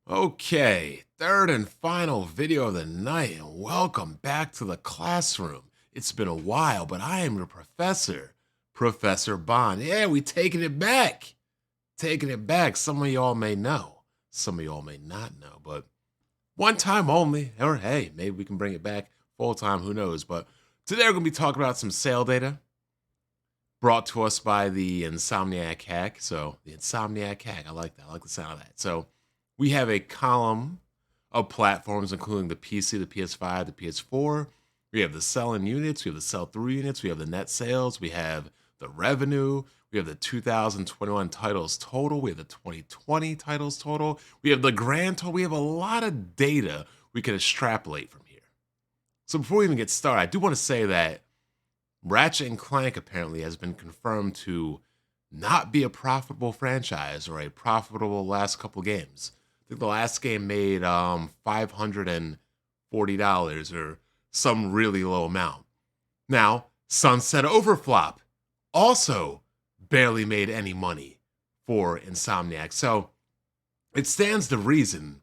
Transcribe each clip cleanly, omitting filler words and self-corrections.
Okay, third and final video of the night, and welcome back to the classroom. It's been a while, but I am your professor, Professor Bond. Yeah, we taking it back. Taking it back. Some of y'all may know, some of y'all may not know, but one time only, or hey, maybe we can bring it back full time, who knows. But today we're going to be talking about some sale data brought to us by the Insomniac hack. So, the Insomniac hack, I like that. I like the sound of that. So, we have a column of platforms, including the PC, the PS5, the PS4. We have the sell-in units, we have the sell-through units, we have the net sales, we have the revenue, we have the 2021 titles total, we have the 2020 titles total, we have the grand total. We have a lot of data we can extrapolate from here. So before we even get started, I do want to say that Ratchet and Clank apparently has been confirmed to not be a profitable franchise or a profitable last couple games. I think the last game made $540 or some really low amount. Now, Sunset Overflop also barely made any money for Insomniac. So it stands to reason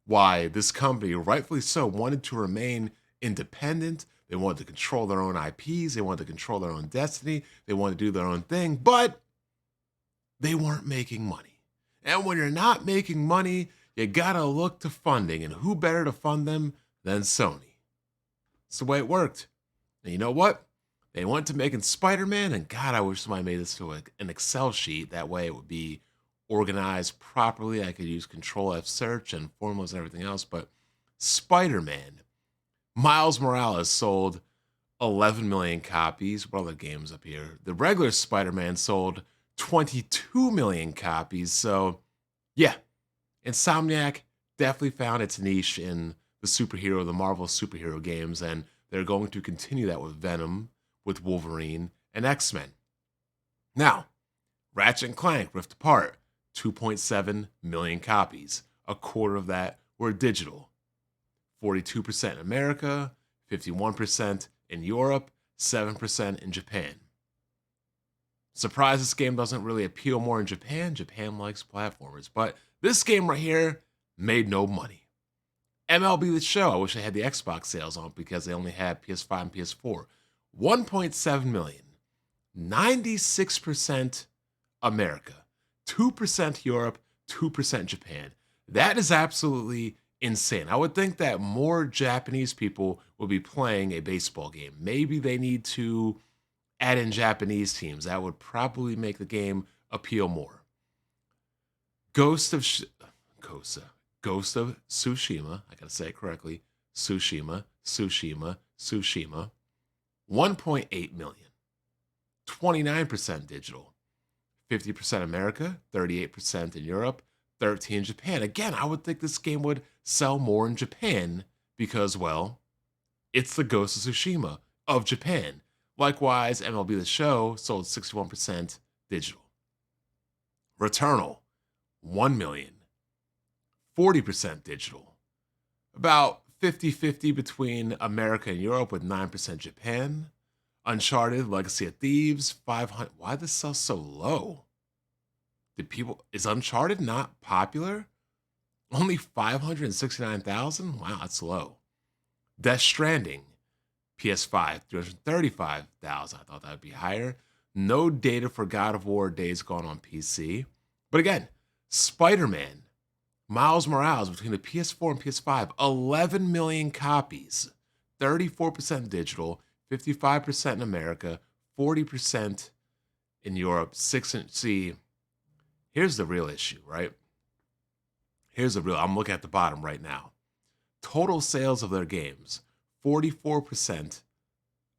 why this company, rightfully so, wanted to remain independent. They wanted to control their own IPs. They wanted to control their own destiny. They wanted to do their own thing, but they weren't making money. And when you're not making money, you gotta look to funding. And who better to fund them than Sony? It's the way it worked. And you know what? They went to making Spider-Man, and God, I wish somebody made this to an Excel sheet. That way it would be organized properly. I could use Control F search and formulas and everything else. But Spider-Man, Miles Morales sold 11 million copies. What other games up here? The regular Spider-Man sold 22 million copies. So, yeah, Insomniac definitely found its niche in the Marvel superhero games, and they're going to continue that with Venom, with Wolverine, and X-Men. Now, Ratchet and Clank Rift Apart, 2.7 million copies. A quarter of that were digital. 42% in America, 51% in Europe, 7% in Japan. Surprised this game doesn't really appeal more in Japan. Japan likes platformers. But this game right here made no money. MLB The Show, I wish I had the Xbox sales on because they only had PS5 and PS4. 1.7 million. 96% America. 2% Europe, 2% Japan. That is absolutely insane. I would think that more Japanese people will be playing a baseball game. Maybe they need to add in Japanese teams. That would probably make the game appeal more. Ghost of Tsushima, I gotta say it correctly, Tsushima, 1.8 million, 29% digital, 50% America, 38% in Europe, 13% in Japan. Again, I would think this game would sell more in Japan because, well, it's the Ghost of Tsushima of Japan. Likewise, MLB The Show sold 61% digital. Returnal, 1 million. 40% digital. About 50-50 between America and Europe with 9% Japan. Uncharted Legacy of Thieves, 500. Why did this sell so low? Is Uncharted not popular? Only 569,000? Wow, that's low. Death Stranding, PS5, 335,000. I thought that would be higher. No data for God of War Days Gone on PC. But again, Spider-Man, Miles Morales between the PS4 and PS5, 11 million copies, 34% digital, 55% in America, 40% in Europe, See, here's the real issue, right? I'm looking at the bottom right now. Total sales of their games, 44%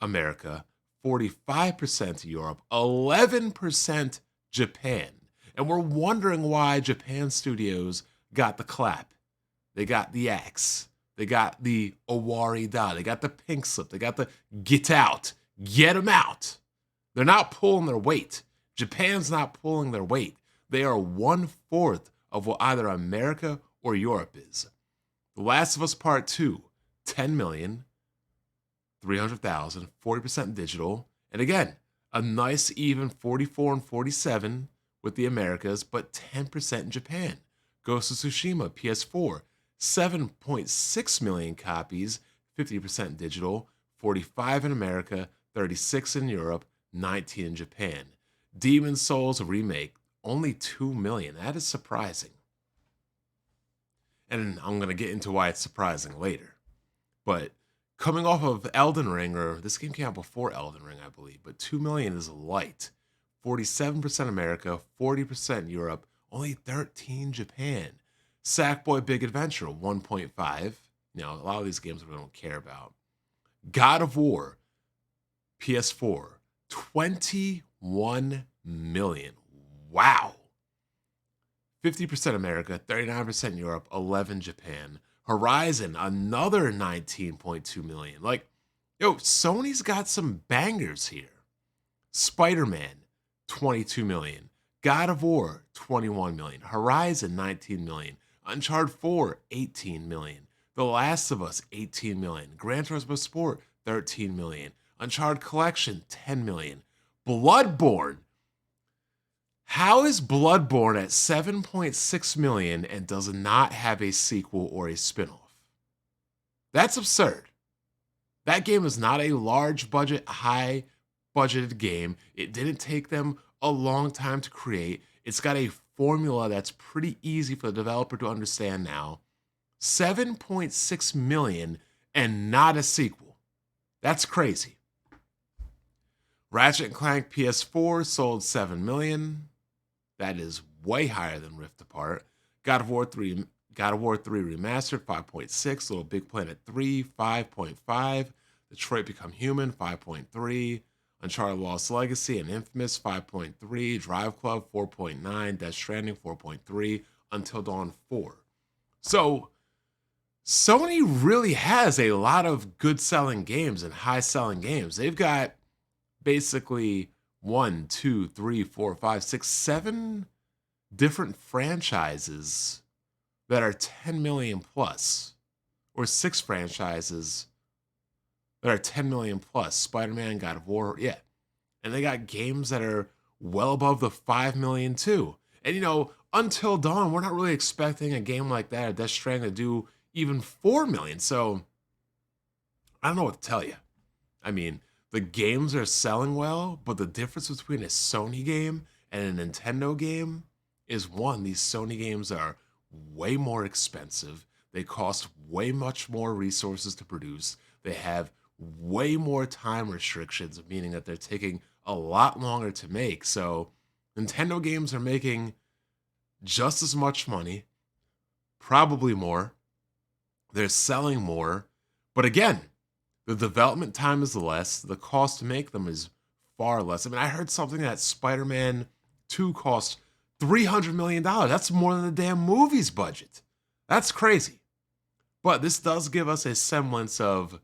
America, 45% Europe, 11% Japan. And we're wondering why Japan studios got the clap. They got the X. They got the Owari Da. They got the pink slip. They got the get out. Get them out. They're not pulling their weight. Japan's not pulling their weight. They are 1/4 of what either America or Europe is. The Last of Us Part 2, 10 million, 300,000, 40% digital. And again, a nice even 44 and 47 with the Americas, but 10% in Japan. Ghost of Tsushima, PS4, 7.6 million copies, 50% digital, 45 in America, 36 in Europe, 19 in Japan. Demon Souls remake, only 2 million. That is surprising. And I'm going to get into why it's surprising later. But coming off of Elden Ring, or this game came out before Elden Ring, I believe, but 2 million is light. 47% America, 40% Europe, only 13 Japan. Sackboy Big Adventure, 1.5. A lot of these games we don't care about. God of War, PS4, 21 million. Wow. 50% America, 39% Europe, 11 Japan. Horizon, another 19.2 million. Sony's got some bangers here. Spider-Man, 22 million. God of War, 21 million. Horizon, 19 million. Uncharted 4, 18 million. The Last of Us, 18 million. Gran Turismo Sport, 13 million. Uncharted Collection, 10 million. Bloodborne. How is Bloodborne at 7.6 million and does not have a sequel or a spinoff? That's absurd. That game is not a large budget, high budgeted game. It didn't take them a long time to create. It's got a formula that's pretty easy for the developer to understand now. 7.6 million and not a sequel. That's crazy. Ratchet & Clank PS4 sold 7 million. That is way higher than Rift Apart. God of War 3 Remastered, 5.6. Little Big Planet 3, 5.5. Detroit Become Human, 5.3. Uncharted Lost Legacy and Infamous, 5.3. Drive Club, 4.9. Death Stranding, 4.3. Until Dawn, 4. So, Sony really has a lot of good-selling games and high-selling games. They've got basically 1, 2, 3, 4, 5, 6, 7 different franchises that are 10 million plus, or 6 franchises that are 10 million plus. Spider-Man, God of War, yeah. And they got games that are well above the 5 million too. And Until Dawn, we're not really expecting a game like that, or Death Stranding, to do even 4 million. So I don't know what to tell you. I mean, the games are selling well, but the difference between a Sony game and a Nintendo game is, one, these Sony games are way more expensive. They cost way much more resources to produce. They have way more time restrictions, meaning that they're taking a lot longer to make. So Nintendo games are making just as much money, probably more. They're selling more. But again, the development time is less. The cost to make them is far less. I mean, I heard something that Spider-Man 2 cost $300 million. That's more than the damn movie's budget. That's crazy. But this does give us a semblance of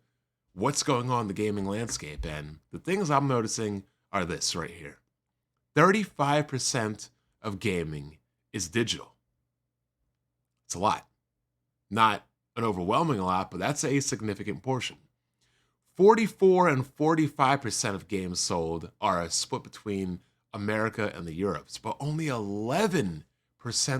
what's going on in the gaming landscape. And the things I'm noticing are this right here. 35% of gaming is digital. It's a lot. Not an overwhelming lot, but that's a significant portion. 44 and 45% of games sold are split between America and the Europes, but only 11%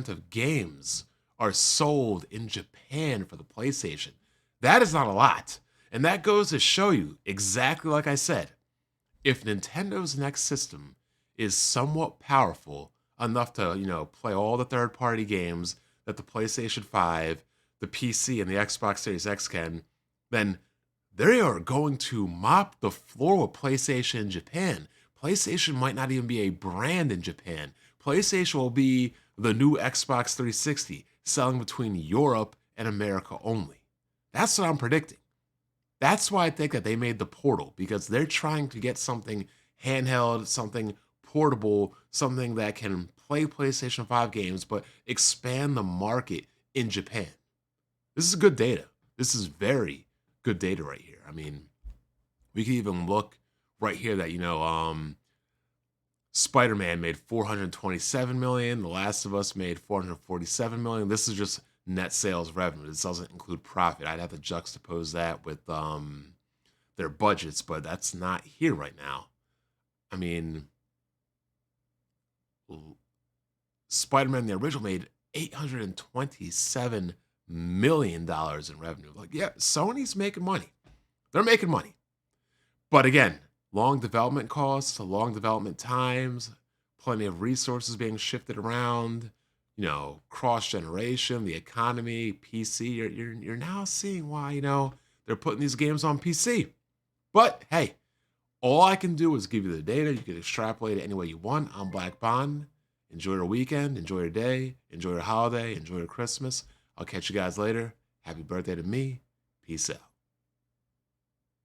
of games are sold in Japan for the PlayStation. That is not a lot. And that goes to show you, exactly like I said, if Nintendo's next system is somewhat powerful enough to, play all the third-party games that the PlayStation 5, the PC, and the Xbox Series X can, then they are going to mop the floor with PlayStation in Japan. PlayStation might not even be a brand in Japan. PlayStation will be the new Xbox 360, selling between Europe and America only. That's what I'm predicting. That's why I think that they made the Portal, because they're trying to get something handheld, something portable, something that can play PlayStation 5 games, but expand the market in Japan. This is good data. This is very good data right here. I mean, we can even look right here that, Spider-Man made 427 million. The Last of Us made 447 million. This is just net sales revenue. This doesn't include profit. I'd have to juxtapose that with their budgets, but that's not here right now. I mean, Spider-Man, the original, made $827 million in revenue. Like, yeah, Sony's making money. They're making money. But again, long development costs, long development times, plenty of resources being shifted around, cross generation, the economy, PC. You're now seeing why, they're putting these games on PC. But hey, all I can do is give you the data. You can extrapolate it any way you want. I'm Black Bond. Enjoy your weekend, enjoy your day, enjoy your holiday, enjoy your Christmas. I'll catch you guys later. Happy birthday to me. Peace out.